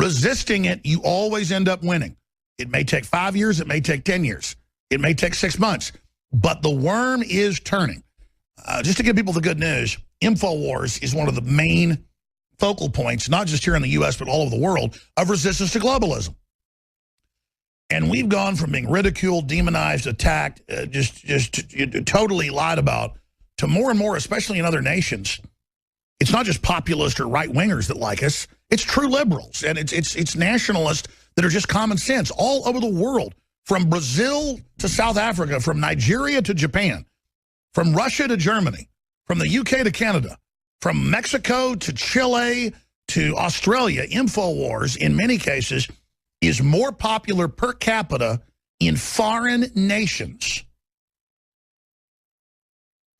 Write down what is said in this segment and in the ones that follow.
Resisting it, you always end up winning. It may take 5 years. It may take 10 years. It may take 6 months. But the worm is turning. Just to give people the good news, InfoWars is one of the main focal points, not just here in the U.S., but all over the world, of resistance to globalism. And we've gone from being ridiculed, demonized, attacked, just totally lied about, to more and more, especially in other nations. It's not just populist or right-wingers that like us. It's true liberals, and it's nationalists that are just common sense all over the world, from Brazil to South Africa, from Nigeria to Japan, from Russia to Germany, from the UK to Canada, from Mexico to Chile to Australia. InfoWars, in many cases, is more popular per capita in foreign nations.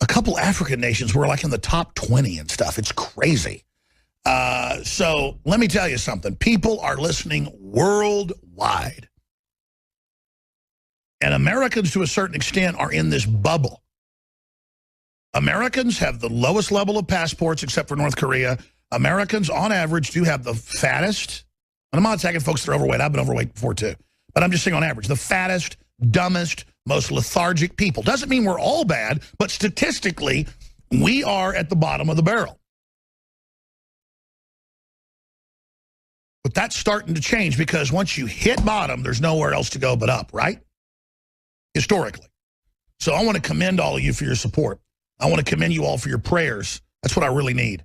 A couple African nations were like in the top 20 and stuff. It's crazy. So let me tell you something. People are listening worldwide. And Americans, to a certain extent, are in this bubble. Americans have the lowest level of passports, except for North Korea. Americans, on average, do have the fattest, and I'm not attacking folks that are overweight. I've been overweight before, too. But I'm just saying on average, the fattest, dumbest, most lethargic people. Doesn't mean we're all bad, but statistically, we are at the bottom of the barrel. But that's starting to change, because once you hit bottom, there's nowhere else to go but up, right? Historically. So I want to commend all of you for your support. I want to commend you all for your prayers. That's what I really need.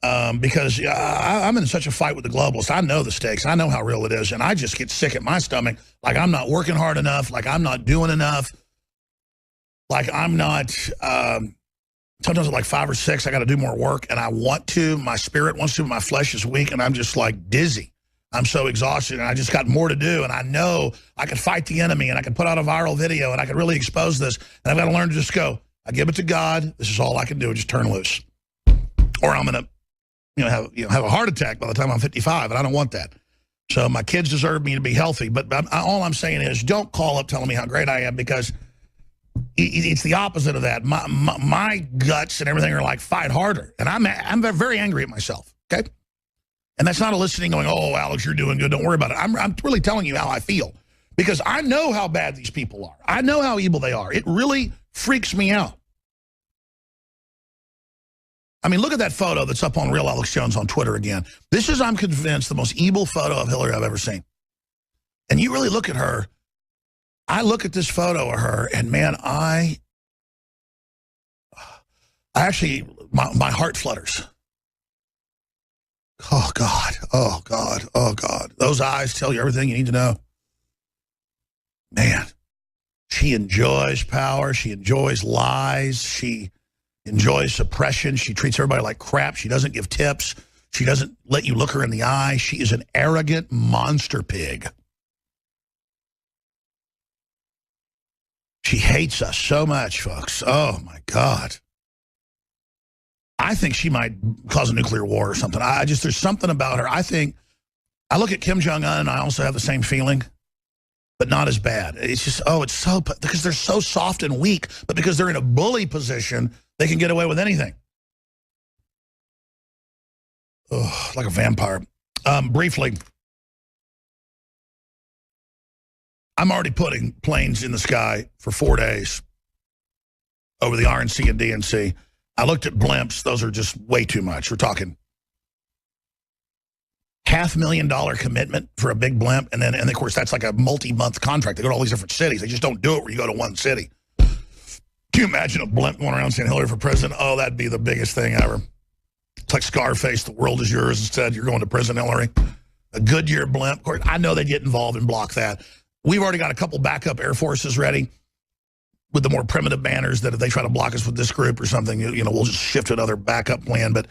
Because I'm in such a fight with the globalists. I know the stakes. I know how real it is. And I just get sick at my stomach. Like I'm not working hard enough. Like I'm not doing enough. Like I'm not, sometimes at like 5 or 6, I got to do more work. And I want to. My spirit wants to. My flesh is weak. And I'm just like dizzy. I'm so exhausted. And I just got more to do. And I know I could fight the enemy. And I could put out a viral video. And I could really expose this. And I've got to learn to just go, I give it to God. This is all I can do. Just turn loose. Or I'm going to have a heart attack by the time I'm 55, and I don't want that. So my kids deserve me to be healthy, but all I'm saying is don't call up telling me how great I am, because it's the opposite of that. My guts and everything are like, fight harder, and I'm very angry at myself, okay? And that's not a listening going, oh, Alex, you're doing good, don't worry about it. I'm really telling you how I feel, because I know how bad these people are. I know how evil they are. It really freaks me out. I mean, look at that photo that's up on Real Alex Jones on Twitter again. This is, I'm convinced, the most evil photo of Hillary I've ever seen. And you really look at her. I look at this photo of her, and man, I actually, my heart flutters. Oh, God. Oh, God. Oh, God. Those eyes tell you everything you need to know. Man, she enjoys power. She enjoys lies. She enjoys suppression. She treats everybody like crap. She doesn't give tips. She doesn't let you look her in the eye. She is an arrogant monster pig. She hates us so much, folks. Oh, my God. I think she might cause a nuclear war or something. There's something about her. I look at Kim Jong-un, and I also have the same feeling, but not as bad. It's just, it's so, because they're so soft and weak, but because they're in a bully position, they can get away with anything. Ugh, like a vampire. Briefly, I'm already putting planes in the sky for 4 days over the RNC and DNC. I looked at blimps. Those are just way too much. We're talking $500,000 commitment for a big blimp. And of course, that's like a multi-month contract. They go to all these different cities. They just don't do it where you go to one city. Can you imagine a blimp going around saying Hillary for president? Oh, that'd be the biggest thing ever. It's like Scarface, the world is yours. Instead, you're going to prison, Hillary. A Goodyear blimp. Of course, I know they'd get involved and block that. We've already got a couple backup Air Forces ready with the more primitive banners that if they try to block us with this group or something, we'll just shift to another backup plan. But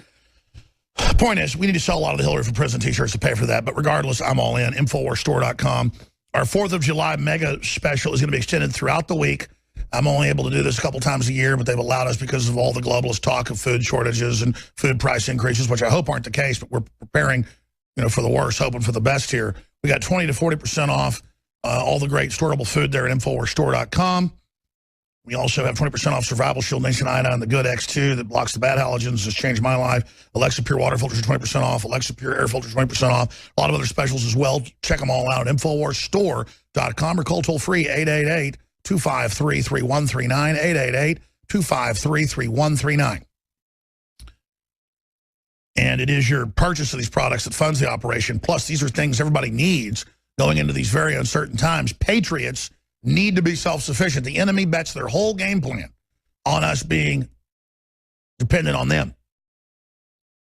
point is, we need to sell a lot of the Hillary for President t-shirts to pay for that. But regardless, I'm all in. InfoWarsStore.com. Our 4th of July mega special is going to be extended throughout the week. I'm only able to do this a couple times a year, but they've allowed us because of all the globalist talk of food shortages and food price increases, which I hope aren't the case, but we're preparing, for the worst, hoping for the best here. We got 20 to 40% off all the great storeable food there at InfoWarsStore.com. We also have 20% off Survival Shield Nation Iodine, the Good X2 that blocks the bad halogens. Has changed my life. Alexa Pure Water Filters are 20% off. Alexa Pure Air Filters 20% off. A lot of other specials as well. Check them all out at InfoWarsStore.com or call toll-free 888-253-3139, 888-253-3139. And it is your purchase of these products that funds the operation. Plus, these are things everybody needs going into these very uncertain times. Patriots need to be self-sufficient. The enemy bets their whole game plan on us being dependent on them.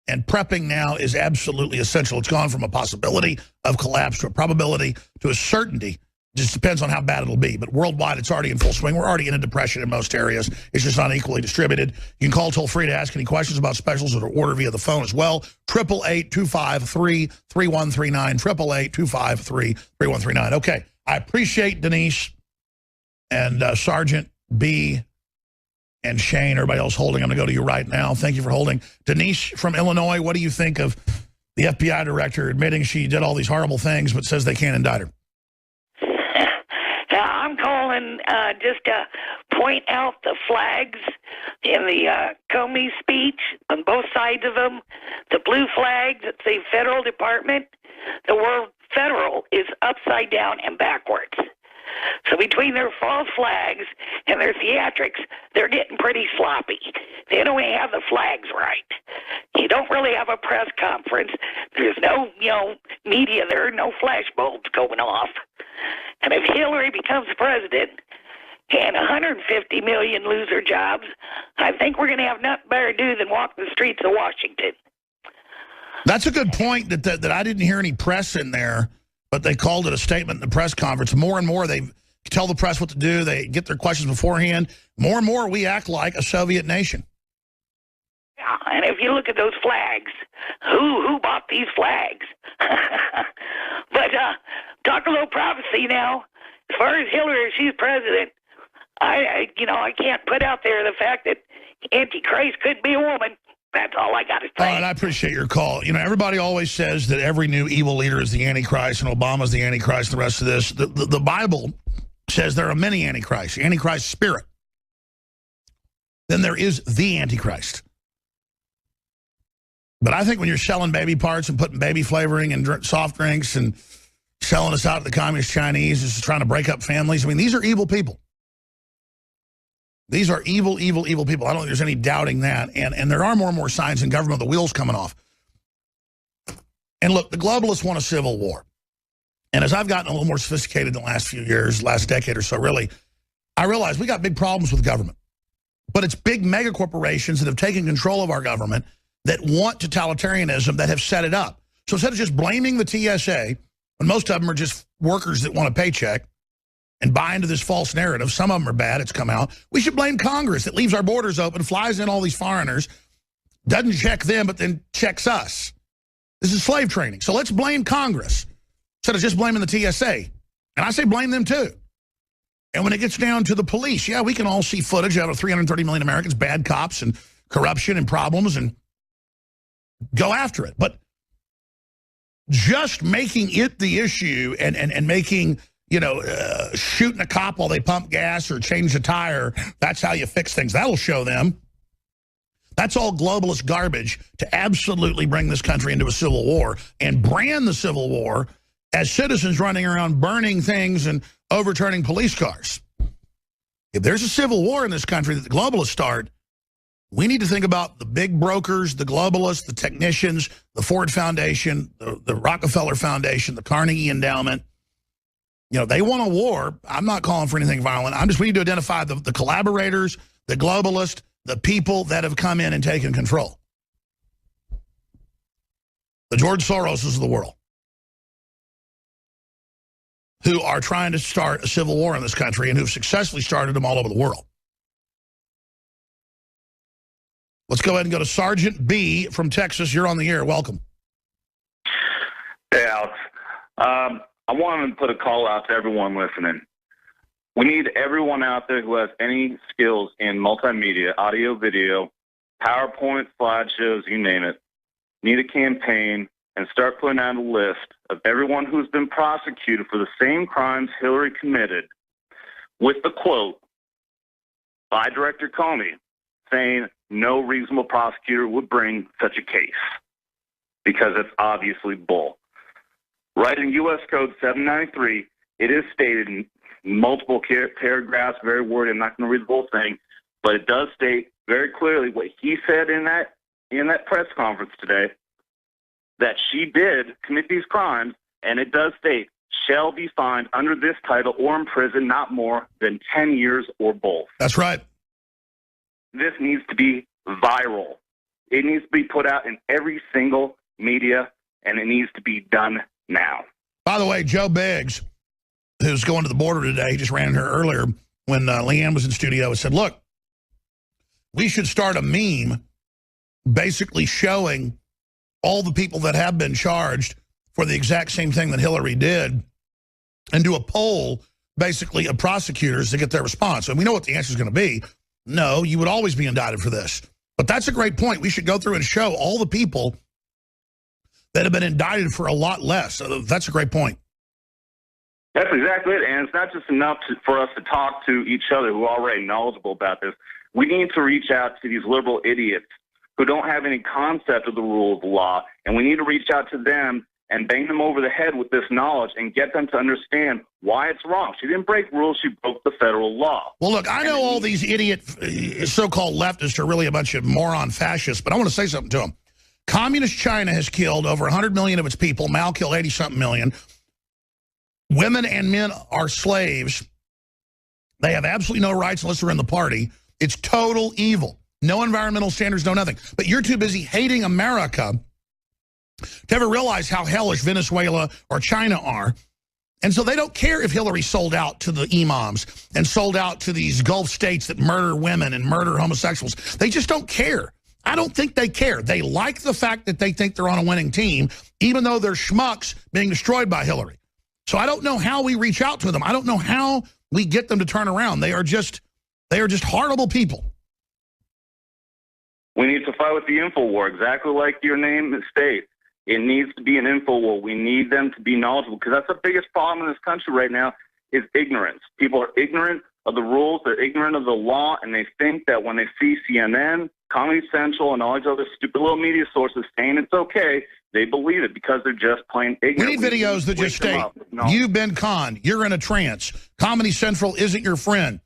And prepping now is absolutely essential. It's gone from a possibility of collapse to a probability to a certainty. Just depends on how bad it'll be. But worldwide, it's already in full swing. We're already in a depression in most areas. It's just not equally distributed. You can call toll-free to ask any questions about specials or order via the phone as well. 888-253-3139, 888-253-3139. Okay, I appreciate Denise and Sergeant B and Shane, everybody else holding. I'm going to go to you right now. Thank you for holding. Denise from Illinois, what do you think of the FBI director admitting she did all these horrible things but says they can't indict her? I'm calling just to point out the flags in the Comey speech on both sides of them. The blue flag that say federal department, the word federal is upside down and backwards. So between their false flags and their theatrics, they're getting pretty sloppy. They don't even have the flags right. You don't really have a press conference. There's no, media there, no flash bulbs going off. And if Hillary becomes president and 150 million lose their jobs, I think we're going to have nothing better to do than walk the streets of Washington. That's a good point that I didn't hear any press in there, but they called it a statement in the press conference. More and more they tell the press what to do. They get their questions beforehand. More and more we act like a Soviet nation. Yeah, and if you look at those flags, who bought these flags? But talk a little prophecy now. As far as Hillary, she's president, I can't put out there the fact that Antichrist could be a woman. That's all I got to say. And I appreciate your call. Everybody always says that every new evil leader is the Antichrist and Obama's the Antichrist and the rest of this. The Bible says there are many Antichrists, the Antichrist spirit. Then there is the Antichrist. But I think when you're selling baby parts and putting baby flavoring and soft drinks and selling us out to the communist Chinese, just trying to break up families, these are evil people. These are evil, evil, evil people. I don't think there's any doubting that. And there are more and more signs in government, the wheels coming off. And look, the globalists want a civil war. And as I've gotten a little more sophisticated in the last few years, last decade or so, really, I realize we got big problems with government. But it's big mega corporations that have taken control of our government that want totalitarianism, that have set it up. So instead of just blaming the TSA, when most of them are just workers that want a paycheck and buy into this false narrative, some of them are bad, it's come out, we should blame Congress that leaves our borders open, flies in all these foreigners, doesn't check them, but then checks us. This is slave training. So let's blame Congress instead of just blaming the TSA. And I say blame them too. And when it gets down to the police, yeah, we can all see footage out of 330 million Americans, bad cops and corruption and problems, and go after it. But just making it the issue and making, shooting a cop while they pump gas or change a tire, that's how you fix things. That'll show them. That's all globalist garbage to absolutely bring this country into a civil war and brand the civil war as citizens running around burning things and overturning police cars. If there's a civil war in this country that the globalists start, we need to think about the big brokers, the globalists, the technicians, the Ford Foundation, the Rockefeller Foundation, the Carnegie Endowment. They want a war. I'm not calling for anything violent. We need to identify the collaborators, the globalists, the people that have come in and taken control. The George Soroses of the world, who are trying to start a civil war in this country and who've successfully started them all over the world. Let's go ahead and go to Sergeant B from Texas. You're on the air. Welcome. Hey, Alex. I wanted to put a call out to everyone listening. We need everyone out there who has any skills in multimedia, audio, video, PowerPoint, slideshows, you name it. Need a campaign and start putting out a list of everyone who's been prosecuted for the same crimes Hillary committed with the quote, by Director Comey saying no reasonable prosecutor would bring such a case because it's obviously bull. Right in U.S. Code 793, it is stated in multiple paragraphs, very wordy. I'm not going to read the whole thing, but it does state very clearly what he said in that press conference today, that she did commit these crimes, and it does state, shall be fined under this title or in prison not more than 10 years or both. That's right. This needs to be viral. It needs to be put out in every single media, and it needs to be done now. By the way, Joe Biggs, who's going to the border today, he just ran in here earlier when Leanne was in studio and said, look, we should start a meme basically showing all the people that have been charged for the exact same thing that Hillary did and do a poll, basically, of prosecutors to get their response. And we know what the answer is going to be. No, you would always be indicted for this. But that's a great point. We should go through and show all the people that have been indicted for a lot less. So that's a great point. That's exactly it. And it's not just enough for us to talk to each other who are already knowledgeable about this. We need to reach out to these liberal idiots who don't have any concept of the rule of law, and we need to reach out to them and bang them over the head with this knowledge and get them to understand why it's wrong. She didn't break rules. She broke the federal law. Well, look, I know all these idiot so-called leftists are really a bunch of moron fascists, but I want to say something to them. Communist China has killed over 100 million of its people. Mao killed 80-something million. Women and men are slaves. They have absolutely no rights unless they're in the party. It's total evil. No environmental standards, no nothing. But you're too busy hating America to ever realize how hellish Venezuela or China are. And so they don't care if Hillary sold out to the imams and sold out to these Gulf states that murder women and murder homosexuals. They just don't care. I don't think they care. They like the fact that they think they're on a winning team, even though they're schmucks being destroyed by Hillary. So I don't know how we reach out to them. I don't know how we get them to turn around. They are just horrible people. We need to fight with the info war, exactly like your name states. It needs to be an info war. We need them to be knowledgeable, because that's the biggest problem in this country right now is ignorance. People are ignorant of the rules. They're ignorant of the law, and they think that when they see CNN, Comedy Central, and all these other stupid little media sources saying it's okay, they believe it because they're just plain ignorant. We need videos that just state, you've been conned, you're in a trance, Comedy Central isn't your friend.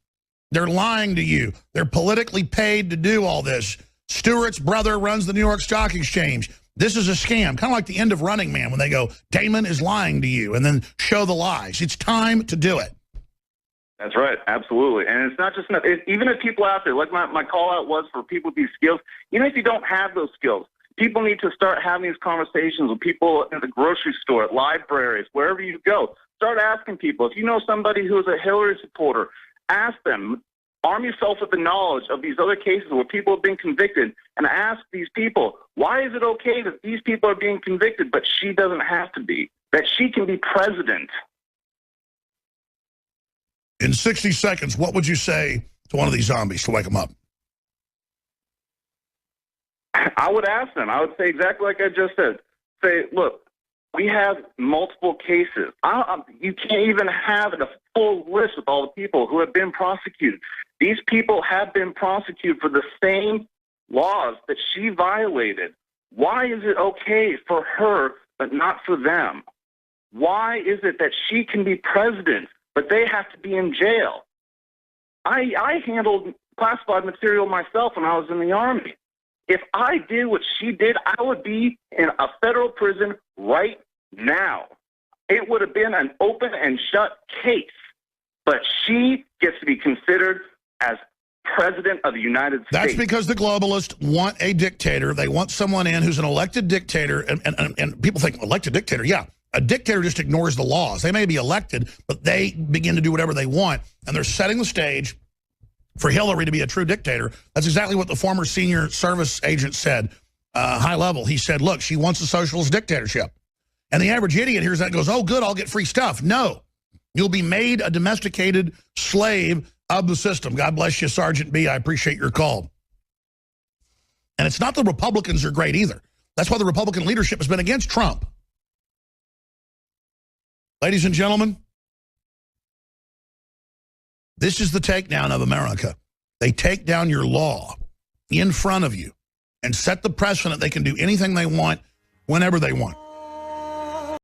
They're lying to you. They're politically paid to do all this. Stewart's brother runs the New York Stock Exchange. This is a scam, kind of like the end of Running Man when they go, Damon is lying to you, and then show the lies. It's time to do it. That's right, absolutely. And it's not just enough. Even if people out there, like my call out was for people with these skills, even if you don't have those skills, people need to start having these conversations with people at the grocery store, at libraries, wherever you go. Start asking people. If you know somebody who's a Hillary supporter, ask them. Arm yourself with the knowledge of these other cases where people have been convicted, and ask these people, why is it okay that these people are being convicted, but she doesn't have to be, that she can be president? In 60 seconds, what would you say to one of these zombies to wake them up? I would ask them. I would say exactly like I just said. Say, look, we have multiple cases. You can't even have a full list of all the people who have been prosecuted. These people have been prosecuted for the same laws that she violated. Why is it okay for her but not for them? Why is it that she can be president but they have to be in jail? I handled classified material myself when I was in the Army. If I did what she did, I would be in a federal prison right now. It would have been an open and shut case. But she gets to be considered as president of the United States. That's because the globalists want a dictator. They want someone in who's an elected dictator. And people think, elected dictator? Yeah. A dictator just ignores the laws. They may be elected, but they begin to do whatever they want. And they're setting the stage for Hillary to be a true dictator. That's exactly what the former senior service agent said, high level. He said, look, she wants a socialist dictatorship. And the average idiot hears that and goes, oh, good, I'll get free stuff. No, you'll be made a domesticated slave of the system. God bless you, Sergeant B. I appreciate your call. And it's not the Republicans are great either. That's why the Republican leadership has been against Trump. Ladies and gentlemen, this is the takedown of America. They take down your law in front of you and set the precedent they can do anything they want whenever they want.